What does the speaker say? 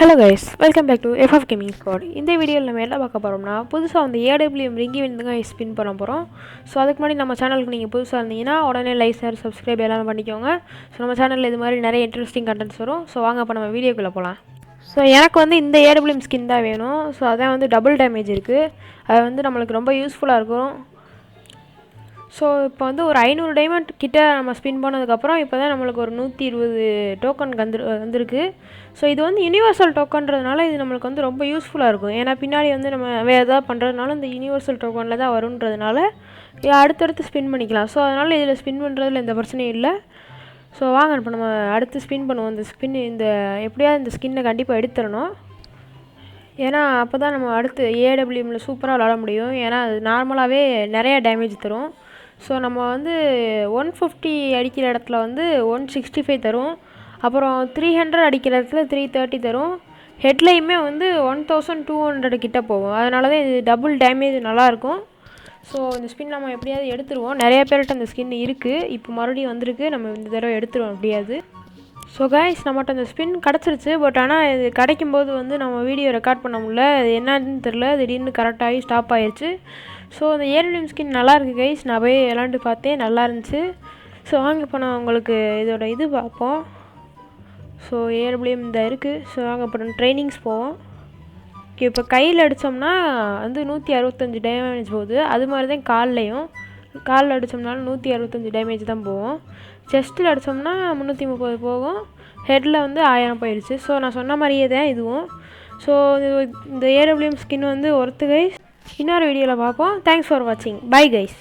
Hello guys, welcome back to FF gaming squad. இந்த வீடியோவில் நம்ம என்ன பார்க்க போகிறோம்னா, புதுசாக வந்து ஏடபிள்யூஎம் ரிங்கி வந்து ஸ்பின் பண்ண போகிறோம். ஸோ அதுக்கு முன்னாடி நம்ம சேனலுக்கு நீங்கள் புதுசாக இருந்தீங்கன்னா உடனே லைக், ஷேர், சப்ஸ்கிரைப் எல்லாமே பண்ணிக்கோங்க. ஸோ நம்ம சேனலில் இது மாதிரி நிறைய இன்ட்ரெஸ்டிங் கண்டென்ட்ஸ் வரும். ஸோ வாங்க இப்போ நம்ம வீடியோக்குள்ளே போகலாம். ஸோ எனக்கு வந்து இந்த ஏடபிள்யூஎம் ஸ்கின் தான் வேணும். ஸோ அதான் வந்து டபுள் டேமேஜ் இருக்குது. அது வந்து நம்மளுக்கு ரொம்ப யூஸ்ஃபுல்லாக இருக்கும். ஸோ இப்போ வந்து ஒரு 500 டைமண்ட் கிட்ட நம்ம ஸ்பின் பண்ணதுக்கப்புறம் இப்போ தான் நம்மளுக்கு ஒரு 120 டோக்கன் வந்திருக்கு. ஸோ இது வந்து யூனிவர்சல் டோக்கன்றதுனால இது நம்மளுக்கு வந்து ரொம்ப யூஸ்ஃபுல்லாக இருக்கும். ஏன்னா பின்னாடி வந்து நம்ம வேறு எதாவது பண்ணுறதுனால இந்த யூனிவர்சல் டோக்கனில் தான் வருன்றதுனால இது அடுத்தடுத்து ஸ்பின் பண்ணிக்கலாம். ஸோ அதனால் இதில் ஸ்பின் பண்ணுறதுல எந்த பிரச்சனையும் இல்லை. ஸோ வாங்க இப்போ நம்ம அடுத்து ஸ்பின் பண்ணுவோம். இந்த எப்படியாவது இந்த ஸ்கின்னை கண்டிப்பாக எடுத்துடணும். ஏன்னா அப்போ தான் நம்ம அடுத்து ஏடபிள்யூஎம்மில் சூப்பராக விளாட முடியும். ஏன்னா அது நார்மலாகவே நிறையா டேமேஜ் தரும். ஸோ நம்ம வந்து 150 அடிக்கிற இடத்துல வந்து 165 தரும். அப்புறம் 300 அடிக்கிற இடத்துல 330 தரும். ஹெட்லையுமே வந்து 1200 கிட்ட போகும். அதனால தான் இது டபுள் டேமேஜ் நல்லாயிருக்கும். ஸோ இந்த ஸ்பின் நம்ம எப்படியாவது எடுத்துருவோம். நிறைய பேர்கிட்ட இந்த ஸ்கின் இருக்குது. இப்போ மறுபடியும் வந்திருக்கு. நம்ம இந்த தடவை எடுத்துருவோம் எப்படியாவது. ஸோ கைஸ், நம்மகிட்ட அந்த ஸ்பின் கிடச்சிருச்சு. பட் ஆனால் இது கிடைக்கும்போது வந்து நம்ம வீடியோ ரெக்கார்ட் பண்ண முடியல. அது என்னன்னு தெரில, திடீர்னு கரெக்டாகி ஸ்டாப் ஆயிடுச்சு. ஸோ அந்த ஏடபிள்யூஎம் ஸ்கின் நல்லாயிருக்கு கைஸ். நான் போய் விளாண்டு பார்த்தேன், நல்லா இருந்துச்சு. ஸோ வாங்க இப்போ நான் உங்களுக்கு இதோட இது பார்ப்போம். ஸோ ஏடபிள்யூஎம் இந்த இருக்குது. ஸோ வாங்க இப்போ நம்ம ட்ரைனிங்ஸ் போவோம். ஓகே, இப்போ கையில் அடித்தோம்னா வந்து 165 டேமேஜ் போகுது. அது மாதிரி தான் காலில் அடித்தோம்னாலும் 165 டேமேஜ் தான் போகும். செஸ்ட்டில் அடித்தோம்னா 330 போகும். ஹெட்டில் வந்து 1000 போயிடுச்சு. ஸோ நான் சொன்ன மாதிரியே தான் இதுவும். ஸோ இந்த ஏடபிள்யூஎம் ஸ்கின் வந்து ஒர்த்து கைஸ். இன்னொரு வீடியோவில் பார்ப்போம். தேங்க்ஸ் ஃபார் வாட்சிங். Bye guys.